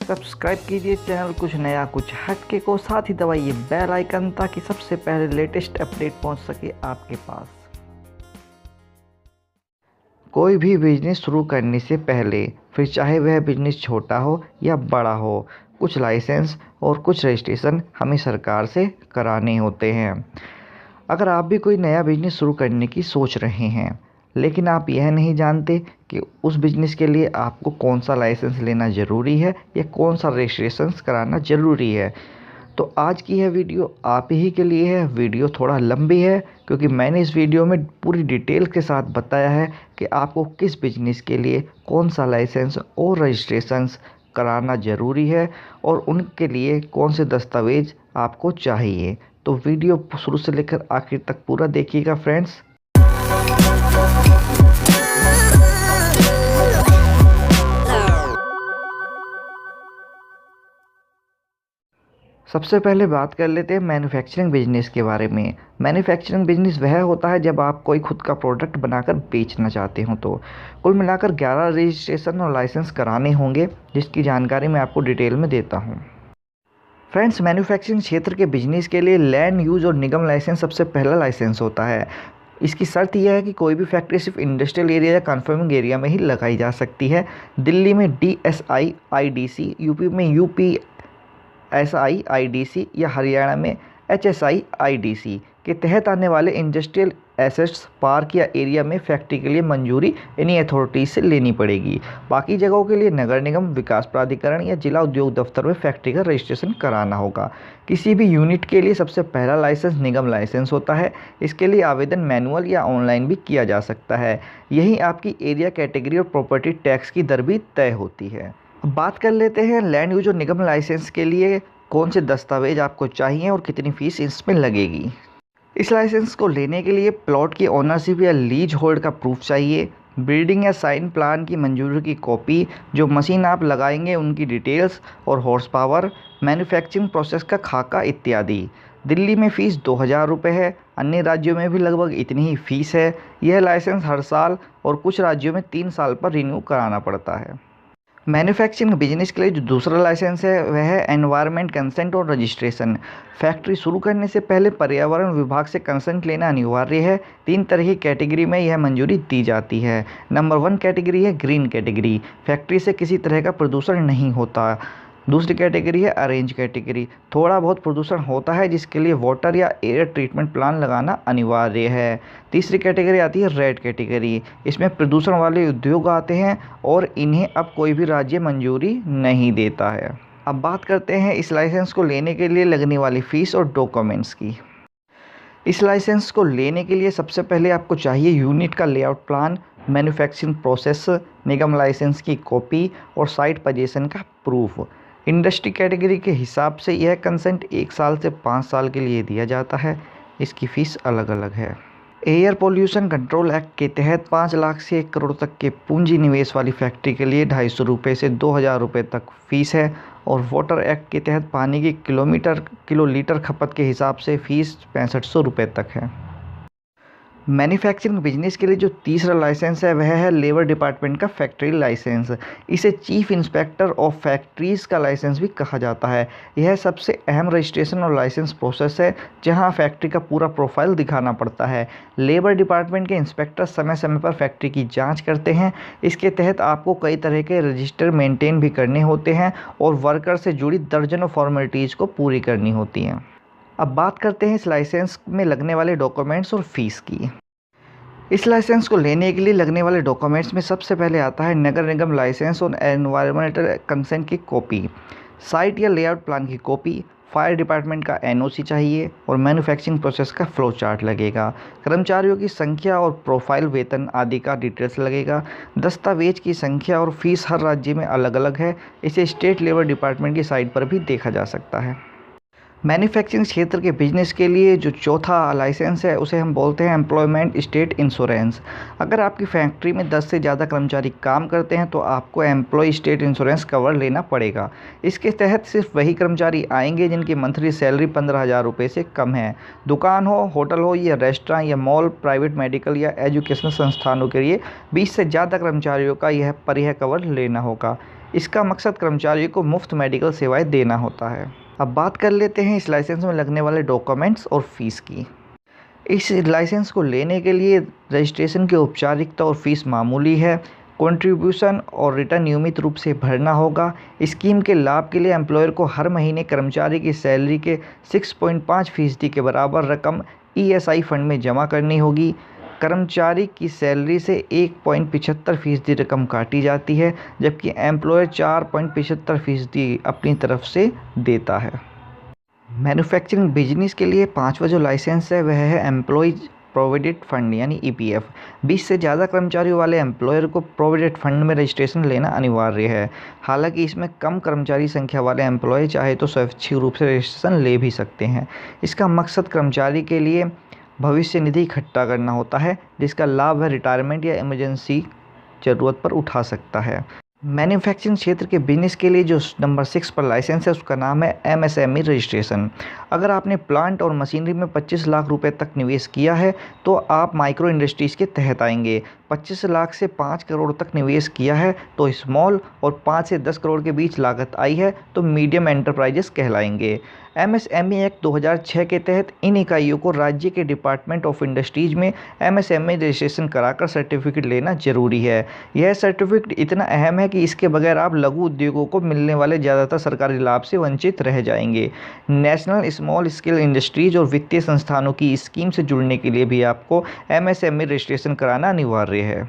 Subscribe कीजिए channel कुछ नया कुछ हटके को, साथ ही दबाइए बेल आइकन ताकि सबसे पहले लेटेस्ट अपडेट पहुंच सके आपके पास। कोई भी बिजनेस शुरू करने से पहले फिर चाहे वह बिजनेस छोटा हो या बड़ा हो, कुछ लाइसेंस और कुछ रजिस्ट्रेशन हमें सरकार से कराने होते हैं। अगर आप भी कोई नया बिजनेस शुरू करने की सोच रहे हैं लेकिन आप यह नहीं जानते कि उस बिज़नेस के लिए आपको कौन सा लाइसेंस लेना ज़रूरी है या कौन सा रजिस्ट्रेशन कराना ज़रूरी है, तो आज की यह वीडियो आप ही के लिए है। वीडियो थोड़ा लंबी है क्योंकि मैंने इस वीडियो में पूरी डिटेल के साथ बताया है कि आपको किस बिज़नेस के लिए कौन सा लाइसेंस और रजिस्ट्रेशंस कराना ज़रूरी है और उनके लिए कौन से दस्तावेज़ आपको चाहिए। तो वीडियो शुरू से लेकर आखिर तक पूरा देखिएगा फ्रेंड्स। सबसे पहले बात कर लेते हैं मैन्युफैक्चरिंग बिजनेस के बारे में। मैन्युफैक्चरिंग बिजनेस वह होता है जब आप कोई खुद का प्रोडक्ट बनाकर बेचना चाहते हो। तो कुल मिलाकर 11 रजिस्ट्रेशन और लाइसेंस कराने होंगे, जिसकी जानकारी मैं आपको डिटेल में देता हूँ। फ्रेंड्स, मैन्युफैक्चरिंग क्षेत्र के बिजनेस के लिए लैंड यूज और निगम लाइसेंस सबसे पहला लाइसेंस होता है। इसकी शर्त यह है कि कोई भी फैक्ट्री सिर्फ इंडस्ट्रियल एरिया या कन्फर्मिंग एरिया में ही लगाई जा सकती है। दिल्ली में DSI IDC, यूपी में UPSI IDC या हरियाणा में HSI IDC के तहत आने वाले इंडस्ट्रियल एसेट्स पार्क या एरिया में फैक्ट्री के लिए मंजूरी इन्हीं अथॉरिटीज से लेनी पड़ेगी। बाकी जगहों के लिए नगर निगम, विकास प्राधिकरण या जिला उद्योग दफ्तर में फैक्ट्री का रजिस्ट्रेशन कराना होगा। किसी भी यूनिट के लिए सबसे पहला लाइसेंस निगम लाइसेंस होता है। इसके लिए आवेदन मैनुअल या ऑनलाइन भी किया जा सकता है। यही आपकी एरिया कैटेगरी और प्रॉपर्टी टैक्स की दर भी तय होती है। अब बात कर लेते हैं लैंड यूज और निगम लाइसेंस के लिए कौन से दस्तावेज आपको चाहिए और कितनी फीस इसमें लगेगी। इस लाइसेंस को लेने के लिए प्लॉट की ओनरशिप या लीज होल्ड का प्रूफ चाहिए, बिल्डिंग या साइन प्लान की मंजूरी की कॉपी, जो मशीन आप लगाएंगे उनकी डिटेल्स और हॉर्स पावर, मैन्युफैक्चरिंग प्रोसेस का खाका इत्यादि। दिल्ली में फ़ीस 2000 रुपये है, अन्य राज्यों में भी लगभग इतनी ही फ़ीस है। यह लाइसेंस हर साल और कुछ राज्यों में 3 साल पर रिन्यू कराना पड़ता है। मैन्युफैक्चरिंग बिजनेस के लिए जो दूसरा लाइसेंस है वह है एनवायरनमेंट कंसेंट और रजिस्ट्रेशन। फैक्ट्री शुरू करने से पहले पर्यावरण विभाग से कंसेंट लेना अनिवार्य है। 3 तरह की कैटेगरी में यह मंजूरी दी जाती है। नंबर 1 कैटेगरी है ग्रीन कैटेगरी, फैक्ट्री से किसी तरह का प्रदूषण नहीं होता। दूसरी कैटेगरी है ऑरेंज कैटेगरी, थोड़ा बहुत प्रदूषण होता है जिसके लिए वाटर या एयर ट्रीटमेंट प्लांट लगाना अनिवार्य है। तीसरी कैटेगरी आती है रेड कैटेगरी, इसमें प्रदूषण वाले उद्योग आते हैं और इन्हें अब कोई भी राज्य मंजूरी नहीं देता है। अब बात करते हैं इस लाइसेंस को लेने के लिए लगने वाली फ़ीस और डॉक्यूमेंट्स की। इस लाइसेंस को लेने के लिए सबसे पहले आपको चाहिए यूनिट का लेआउट प्लान, मैन्युफैक्चरिंग प्रोसेस, निगम लाइसेंस की कॉपी और साइट पोजीशन का प्रूफ। इंडस्ट्री कैटेगरी के हिसाब से यह कंसेंट 1 साल से 5 साल के लिए दिया जाता है। इसकी फ़ीस अलग अलग है। एयर पोल्यूशन कंट्रोल एक्ट के तहत 5 लाख से 1 करोड़ तक के पूंजी निवेश वाली फैक्ट्री के लिए 250 रुपये से 2000 रुपये तक फ़ीस है और वाटर एक्ट के तहत पानी की किलोलीटर खपत के हिसाब से फ़ीस 6500 रुपये तक है। मैन्युफैक्चरिंग बिजनेस के लिए जो तीसरा लाइसेंस है वह है लेबर डिपार्टमेंट का फैक्ट्री लाइसेंस। इसे चीफ इंस्पेक्टर ऑफ फैक्ट्रीज़ का लाइसेंस भी कहा जाता है। यह सबसे अहम रजिस्ट्रेशन और लाइसेंस प्रोसेस है जहां फैक्ट्री का पूरा प्रोफाइल दिखाना पड़ता है। लेबर डिपार्टमेंट के इंस्पेक्टर समय समय पर फैक्ट्री की जाँच करते हैं। इसके तहत आपको कई तरह के रजिस्टर मेंटेन भी करने होते हैं और वर्कर से जुड़ी दर्जनों फॉर्मेलिटीज़ को पूरी करनी होती हैं। अब बात करते हैं इस लाइसेंस में लगने वाले डॉक्यूमेंट्स और फीस की। इस लाइसेंस को लेने के लिए लगने वाले डॉक्यूमेंट्स में सबसे पहले आता है नगर निगम लाइसेंस और एनवायरमेंटल कंसेंट की कॉपी, साइट या लेआउट प्लान की कॉपी, फायर डिपार्टमेंट का NOC चाहिए और मैन्युफैक्चरिंग प्रोसेस का फ्लो चार्ट लगेगा। कर्मचारियों की संख्या और प्रोफाइल, वेतन आदि का डिटेल्स लगेगा। दस्तावेज की संख्या और फीस हर राज्य में अलग अलग है। इसे स्टेट लेबर डिपार्टमेंट की साइट पर भी देखा जा सकता है। मैन्युफैक्चरिंग क्षेत्र के बिजनेस के लिए जो चौथा लाइसेंस है उसे हम बोलते हैं एम्प्लॉयमेंट स्टेट इंश्योरेंस। अगर आपकी फैक्ट्री में 10 से ज़्यादा कर्मचारी काम करते हैं तो आपको एम्प्लॉय स्टेट इंश्योरेंस कवर लेना पड़ेगा। इसके तहत सिर्फ वही कर्मचारी आएंगे जिनकी मंथली सैलरी 15,000 रुपये से कम है। दुकान हो, होटल हो या रेस्टोरेंट या मॉल, प्राइवेट मेडिकल या एजुकेशनल संस्थानों के लिए 20 से ज़्यादा कर्मचारियों का यह कवर लेना होगा। इसका मकसद कर्मचारियों को मुफ्त मेडिकल सेवाएं देना होता है। अब बात कर लेते हैं इस लाइसेंस में लगने वाले डॉक्यूमेंट्स और फीस की। इस लाइसेंस को लेने के लिए रजिस्ट्रेशन की औपचारिकता और फीस मामूली है। कंट्रीब्यूशन और रिटर्न नियमित रूप से भरना होगा। स्कीम के लाभ के लिए एम्प्लॉयर को हर महीने कर्मचारी की सैलरी के 6.5% के बराबर रकम ESI फंड में जमा करनी होगी। कर्मचारी की सैलरी से 1.75% रकम काटी जाती है, जबकि एम्प्लॉयर 4.75% अपनी तरफ से देता है। मैन्युफैक्चरिंग बिजनेस के लिए पांचवा जो लाइसेंस है वह है एम्प्लॉयज प्रोविडेंट फंड यानी EPF। 20 से ज़्यादा कर्मचारियों वाले एम्प्लॉयर को प्रोविडेंट फंड में रजिस्ट्रेशन लेना अनिवार्य है। हालांकि इसमें कम कर्मचारी संख्या वाले एम्प्लॉय चाहे तो स्वैच्छिक रूप से रजिस्ट्रेशन ले भी सकते हैं। इसका मकसद कर्मचारी के लिए भविष्य निधि इकट्ठा करना होता है, जिसका लाभ वह रिटायरमेंट या इमरजेंसी ज़रूरत पर उठा सकता है। मैन्युफैक्चरिंग क्षेत्र के बिजनेस के लिए जो नंबर 6 पर लाइसेंस है उसका नाम है MSME रजिस्ट्रेशन। अगर आपने प्लांट और मशीनरी में 25 लाख रुपए तक निवेश किया है तो आप माइक्रो इंडस्ट्रीज़ के तहत आएंगे। 25 लाख से 5 करोड़ तक निवेश किया है तो स्मॉल, और 5 से 10 करोड़ के बीच लागत आई है तो मीडियम एंटरप्राइजेस कहलाएंगे। MSME एक्ट 2006 के तहत इन इकाइयों को राज्य के डिपार्टमेंट ऑफ इंडस्ट्रीज में MSME रजिस्ट्रेशन कराकर सर्टिफिकेट लेना जरूरी है। यह सर्टिफिकेट इतना अहम है कि इसके बगैर आप लघु उद्योगों को मिलने वाले ज़्यादातर सरकारी लाभ से वंचित रह जाएंगे। नेशनल स्मॉल स्केल इंडस्ट्रीज और वित्तीय संस्थानों की स्कीम से जुड़ने के लिए भी आपको MSME रजिस्ट्रेशन कराना अनिवार्य है।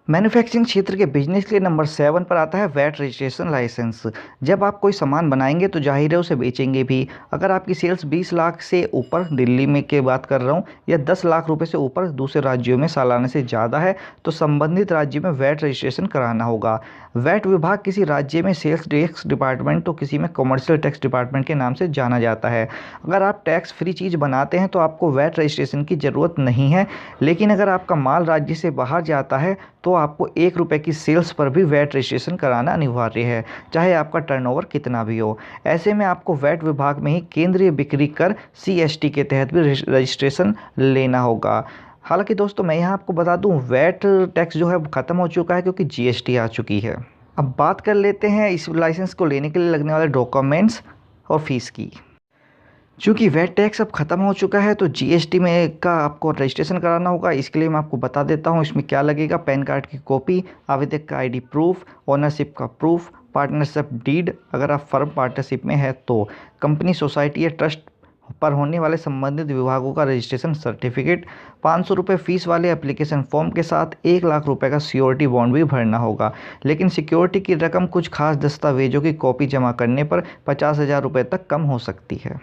मैन्युफैक्चरिंग क्षेत्र के बिजनेस के लिए नंबर 7 पर आता है वैट रजिस्ट्रेशन लाइसेंस। जब आप कोई सामान बनाएंगे तो जाहिर है उसे बेचेंगे भी। अगर आपकी सेल्स 20 लाख से ऊपर, दिल्ली में के बात कर रहा हूँ, या 10 लाख रुपए से ऊपर दूसरे राज्यों में सालाना से ज़्यादा है तो संबंधित राज्य में वैट रजिस्ट्रेशन कराना होगा। वैट विभाग किसी राज्य में सेल्स टैक्स डिपार्टमेंट तो किसी में कमर्शियल टैक्स डिपार्टमेंट के नाम से जाना जाता है। अगर आप टैक्स फ्री चीज़ बनाते हैं तो आपको वैट रजिस्ट्रेशन की ज़रूरत नहीं है, लेकिन अगर आपका माल राज्य से बाहर जाता है तो आपको 1 रुपये की सेल्स पर भी वैट रजिस्ट्रेशन कराना अनिवार्य है, चाहे आपका टर्नओवर कितना भी हो। ऐसे में आपको वैट विभाग में ही केंद्रीय बिक्री कर CST के तहत भी रजिस्ट्रेशन लेना होगा। हालांकि दोस्तों मैं यहाँ आपको बता दूँ वैट टैक्स जो है ख़त्म हो चुका है क्योंकि GST आ चुकी है। अब बात कर लेते हैं इस लाइसेंस को लेने के लिए लगने वाले डॉक्यूमेंट्स और फीस की। चूँकि वैट टैक्स अब ख़त्म हो चुका है तो GST में का आपको रजिस्ट्रेशन कराना होगा। इसके लिए मैं आपको बता देता हूँ इसमें क्या लगेगा। पैन कार्ड की कॉपी, आवेदक का ID प्रूफ, ओनरशिप का प्रूफ, पार्टनरशिप डीड अगर आप फर्म पार्टनरशिप में है तो, कंपनी, सोसाइटी या ट्रस्ट पर होने वाले संबंधित विभागों का रजिस्ट्रेशन सर्टिफिकेट, 500 रुपये फीस वाले एप्लीकेशन फॉर्म के साथ 1 लाख रुपए का सिक्योरिटी बॉन्ड भी भरना होगा। लेकिन सिक्योरिटी की रकम कुछ खास दस्तावेजों की कॉपी जमा करने पर 50,000 रुपये तक कम हो सकती है।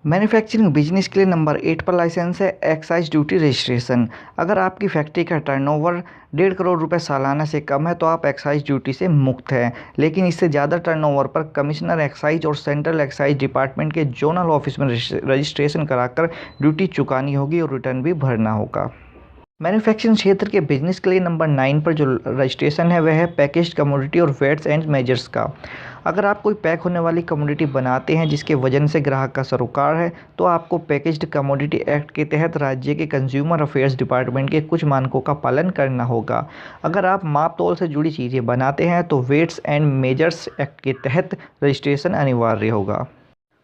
मैन्युफैक्चरिंग बिजनेस के लिए नंबर 8 पर लाइसेंस है एक्साइज ड्यूटी रजिस्ट्रेशन। अगर आपकी फैक्ट्री का टर्नओवर 1.5 करोड़ रुपए सालाना से कम है तो आप एक्साइज ड्यूटी से मुक्त हैं, लेकिन इससे ज़्यादा टर्नओवर पर कमिश्नर एक्साइज और सेंट्रल एक्साइज डिपार्टमेंट के जोनल ऑफिस में रजिस्ट्रेशन कराकर ड्यूटी चुकानी होगी और रिटर्न भी भरना होगा। मैन्युफैक्चरिंग क्षेत्र के बिजनेस के लिए नंबर 9 पर जो रजिस्ट्रेशन है वह है पैकेज्ड कमोडिटी और वेट्स एंड मेजर्स का। अगर आप कोई पैक होने वाली कमोडिटी बनाते हैं जिसके वजन से ग्राहक का सरोकार है तो आपको पैकेज्ड कमोडिटी एक्ट के तहत राज्य के कंज्यूमर अफेयर्स डिपार्टमेंट के कुछ मानकों का पालन करना होगा। अगर आप माप तौल से जुड़ी चीज़ें बनाते हैं तो वेट्स एंड मेजर्स एक्ट के तहत रजिस्ट्रेशन अनिवार्य होगा।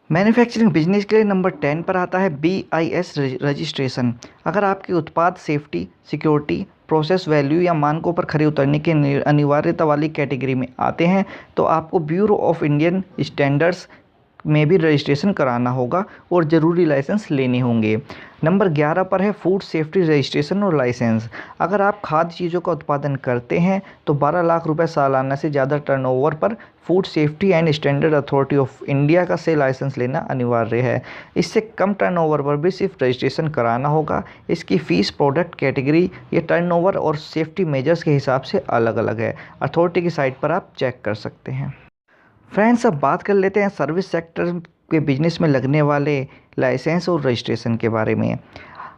मैन्युफैक्चरिंग बिजनेस के लिए नंबर 10 पर आता है BIS रजिस्ट्रेशन। अगर आपके उत्पाद सेफ्टी, सिक्योरिटी, प्रोसेस वैल्यू या मानकों पर खरे उतरने की अनिवार्यता वाली कैटेगरी में आते हैं तो आपको ब्यूरो ऑफ इंडियन स्टैंडर्ड्स में भी रजिस्ट्रेशन कराना होगा और ज़रूरी लाइसेंस लेने होंगे। नंबर 11 पर है फूड सेफ्टी रजिस्ट्रेशन और लाइसेंस। अगर आप खाद्य चीज़ों का उत्पादन करते हैं तो 12 लाख रुपए सालाना से ज़्यादा टर्नओवर पर food safety and standard authority of India का से लाइसेंस लेना अनिवार्य है। इससे कम टर्नओवर पर भी सिर्फ रजिस्ट्रेशन कराना होगा। इसकी फ़ीस प्रोडक्ट कैटेगरी या टर्नओवर और सेफ्टी मेजर्स के हिसाब से अलग अलग है। अथॉरिटी की साइट पर आप चेक कर सकते हैं। फ्रेंड्स अब बात कर लेते हैं सर्विस सेक्टर के बिजनेस में लगने वाले लाइसेंस और रजिस्ट्रेशन के बारे में।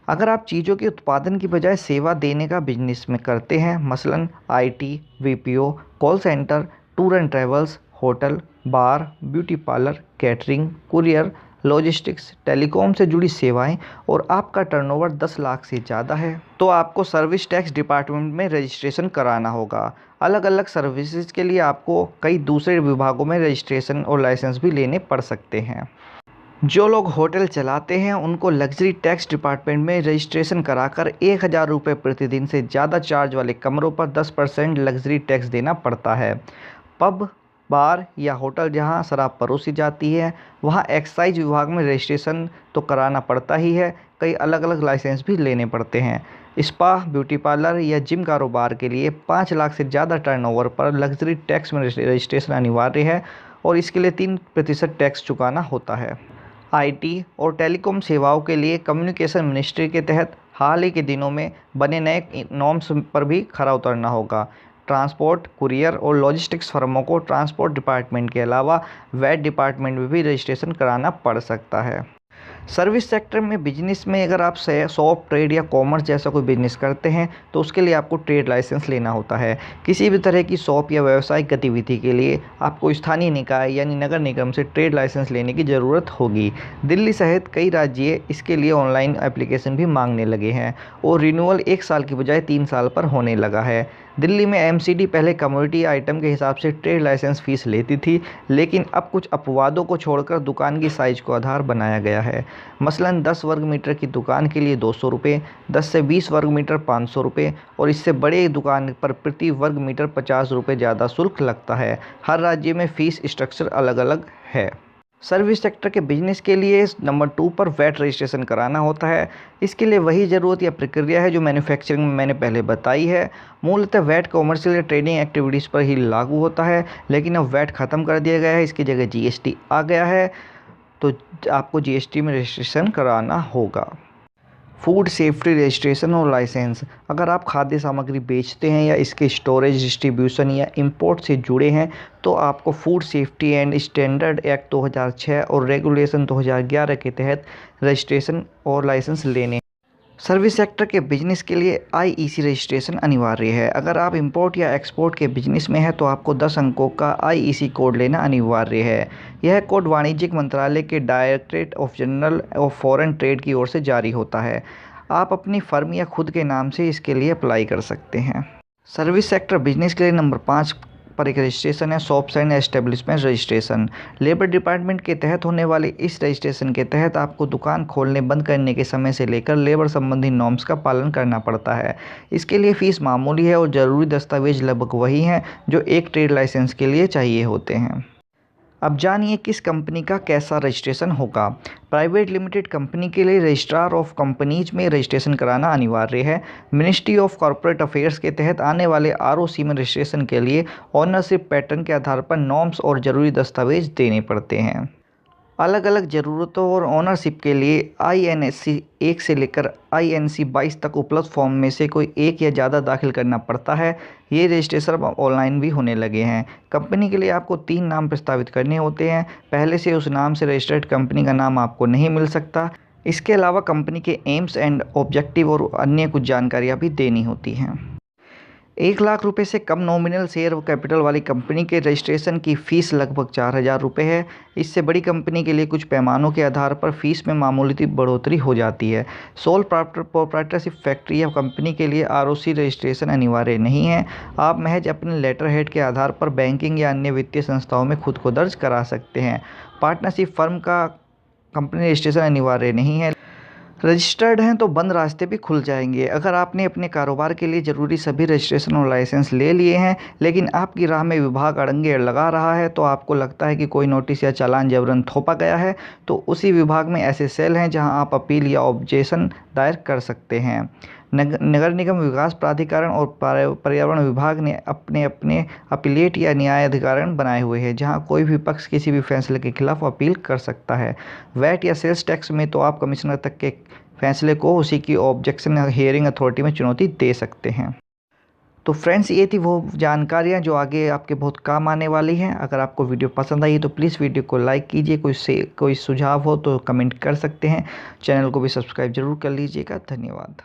अगर आप चीज़ों के उत्पादन की बजाय सेवा देने का बिजनेस में करते हैं, मसलन IT, VPO, call centre, tour and travels, hotel, bar, beauty parlour, catering, courier, logistics, telecom से जुड़ी सेवाएं और आपका टर्नओवर 10 लाख से ज़्यादा है तो आपको सर्विस टैक्स डिपार्टमेंट में रजिस्ट्रेशन कराना होगा। अलग अलग सर्विसेज के लिए आपको कई दूसरे विभागों में रजिस्ट्रेशन और लाइसेंस भी लेने पड़ सकते हैं। जो लोग होटल चलाते हैं उनको लग्जरी टैक्स डिपार्टमेंट में रजिस्ट्रेशन कराकर 1000 रुपये प्रतिदिन से ज़्यादा चार्ज वाले कमरों पर 10% लग्जरी टैक्स देना पड़ता है। पब, बार या होटल जहां शराब परोसी जाती है वहां एक्साइज विभाग में रजिस्ट्रेशन तो कराना पड़ता ही है, कई अलग अलग लाइसेंस भी लेने पड़ते हैं। स्पा, ब्यूटी पार्लर या जिम कारोबार के लिए 5 लाख से ज़्यादा टर्नओवर पर लग्जरी टैक्स में रजिस्ट्रेशन अनिवार्य है और इसके लिए 3% टैक्स चुकाना होता है। आईटी और टेलीकॉम सेवाओं के लिए कम्युनिकेशन मिनिस्ट्री के तहत हाल ही के दिनों में बने नए नॉर्म्स पर भी खरा उतरना होगा। ट्रांसपोर्ट, कुरियर और लॉजिस्टिक्स फर्मों को ट्रांसपोर्ट डिपार्टमेंट के अलावा वैट डिपार्टमेंट में भी रजिस्ट्रेशन कराना पड़ सकता है। सर्विस सेक्टर में बिजनेस में अगर आप शॉप, ट्रेड या कॉमर्स जैसा कोई बिजनेस करते हैं तो उसके लिए आपको ट्रेड लाइसेंस लेना होता है। किसी भी तरह की शॉप या व्यावसायिक गतिविधि के लिए आपको स्थानीय निकाय यानी नगर निगम से ट्रेड लाइसेंस लेने की ज़रूरत होगी। दिल्ली सहित कई राज्य इसके लिए ऑनलाइन एप्लीकेशन भी मांगने लगे हैं और रिन्यूअल 1 साल की बजाय 3 साल पर होने लगा है। दिल्ली में एमसीडी पहले कमोडिटी आइटम के हिसाब से ट्रेड लाइसेंस फीस लेती थी, लेकिन अब कुछ अपवादों को छोड़कर दुकान की साइज को आधार बनाया गया है। मसलन 10 वर्ग मीटर की दुकान के लिए 200 रुपये, 10 से 20 वर्ग मीटर 500 रुपये और इससे बड़े दुकान पर प्रति वर्ग मीटर 50 रुपये ज़्यादा शुल्क लगता है। हर राज्य में फ़ीस स्ट्रक्चर अलग अलग है। सर्विस सेक्टर के बिजनेस के लिए नंबर 2 पर वैट रजिस्ट्रेशन कराना होता है। इसके लिए वही ज़रूरत या प्रक्रिया है जो मैन्युफैक्चरिंग में मैंने पहले बताई है। मूलतः वैट कॉमर्शियल या ट्रेडिंग एक्टिविटीज़ पर ही लागू होता है, लेकिन अब वैट ख़त्म कर दिया गया है, इसकी जगह जीएसटी आ गया है, तो आपको जीएसटी में रजिस्ट्रेशन कराना होगा। फूड सेफ्टी रजिस्ट्रेशन और लाइसेंस, अगर आप खाद्य सामग्री बेचते हैं या इसके स्टोरेज, डिस्ट्रीब्यूशन या इंपोर्ट से जुड़े हैं तो आपको food safety and standard act 2006 और रेगुलेशन 2011 के तहत रजिस्ट्रेशन और लाइसेंस लेने। सर्विस सेक्टर के बिजनेस के लिए आईईसी रजिस्ट्रेशन अनिवार्य है। अगर आप इंपोर्ट या एक्सपोर्ट के बिजनेस में हैं तो आपको 10 अंकों का आईईसी कोड लेना अनिवार्य है। यह कोड वाणिज्यिक मंत्रालय के directorate of general of foreign trade की ओर से जारी होता है। आप अपनी फर्म या खुद के नाम से इसके लिए अप्लाई कर सकते हैं। सर्विस सेक्टर बिजनेस के लिए नंबर 5 पर एक रजिस्ट्रेशन है shops and establishment registration. Labour department के तहत होने वाले इस रजिस्ट्रेशन के तहत आपको दुकान खोलने बंद करने के समय से लेकर लेबर संबंधी नॉर्म्स का पालन करना पड़ता है। इसके लिए फ़ीस मामूली है और ज़रूरी दस्तावेज लगभग वही हैं जो एक ट्रेड लाइसेंस के लिए चाहिए होते हैं। अब जानिए किस कंपनी का कैसा रजिस्ट्रेशन होगा। प्राइवेट लिमिटेड कंपनी के लिए रजिस्ट्रार ऑफ कंपनीज में रजिस्ट्रेशन कराना अनिवार्य है। मिनिस्ट्री ऑफ कॉर्पोरेट अफेयर्स के तहत आने वाले आरओसी में रजिस्ट्रेशन के लिए ओनरशिप पैटर्न के आधार पर नॉर्म्स और ज़रूरी दस्तावेज देने पड़ते हैं। अलग अलग ज़रूरतों और ओनरशिप के लिए INC 1 से लेकर INC 22 तक उपलब्ध फॉर्म में से कोई एक या ज़्यादा दाखिल करना पड़ता है। ये रजिस्ट्रेशन ऑनलाइन भी होने लगे हैं। कंपनी के लिए आपको 3 नाम प्रस्तावित करने होते हैं। पहले से उस नाम से रजिस्टर्ड कंपनी का नाम आपको नहीं मिल सकता। इसके अलावा कंपनी के एम्स एंड ऑब्जेक्टिव और अन्य कुछ जानकारियाँ भी देनी होती हैं। 1 लाख रुपए से कम नॉमिनल शेयर कैपिटल वाली कंपनी के रजिस्ट्रेशन की फ़ीस लगभग 4000 रुपये है। इससे बड़ी कंपनी के लिए कुछ पैमानों के आधार पर फ़ीस में मामूली बढ़ोतरी हो जाती है। सोल प्रोप्राइटरशिप फैक्ट्री या कंपनी के लिए आरओसी रजिस्ट्रेशन अनिवार्य नहीं है। आप महज अपने लेटर हेड के आधार पर बैंकिंग या अन्य वित्तीय संस्थाओं में खुद को दर्ज करा सकते हैं। पार्टनरशिप फर्म का कंपनी रजिस्ट्रेशन अनिवार्य नहीं है। रजिस्टर्ड हैं तो बंद रास्ते भी खुल जाएंगे। अगर आपने अपने कारोबार के लिए ज़रूरी सभी रजिस्ट्रेशन और लाइसेंस ले लिए हैं लेकिन आपकी राह में विभाग अड़ंगे लगा रहा है, तो आपको लगता है कि कोई नोटिस या चालान जबरन थोपा गया है, तो उसी विभाग में ऐसे सेल हैं जहां आप अपील या ऑब्जेक्शन दायर कर सकते हैं। नगर निगम विकास प्राधिकरण और पर्यावरण विभाग ने अपने अपने अपीलेट या न्याय अधिकरण बनाए हुए हैं जहां कोई भी पक्ष किसी भी फैसले के खिलाफ अपील कर सकता है। वैट या सेल्स टैक्स में तो आप कमिश्नर तक के फैसले को उसी की ऑब्जेक्शन हियरिंग अथॉरिटी में चुनौती दे सकते हैं। तो फ्रेंड्स, ये थी वो जानकारियाँ जो आगे आपके बहुत काम आने वाली हैं। अगर आपको वीडियो पसंद आई तो प्लीज़ वीडियो को लाइक कीजिए। कोई सुझाव हो तो कमेंट कर सकते हैं। चैनल को भी सब्सक्राइब जरूर कर लीजिएगा। धन्यवाद।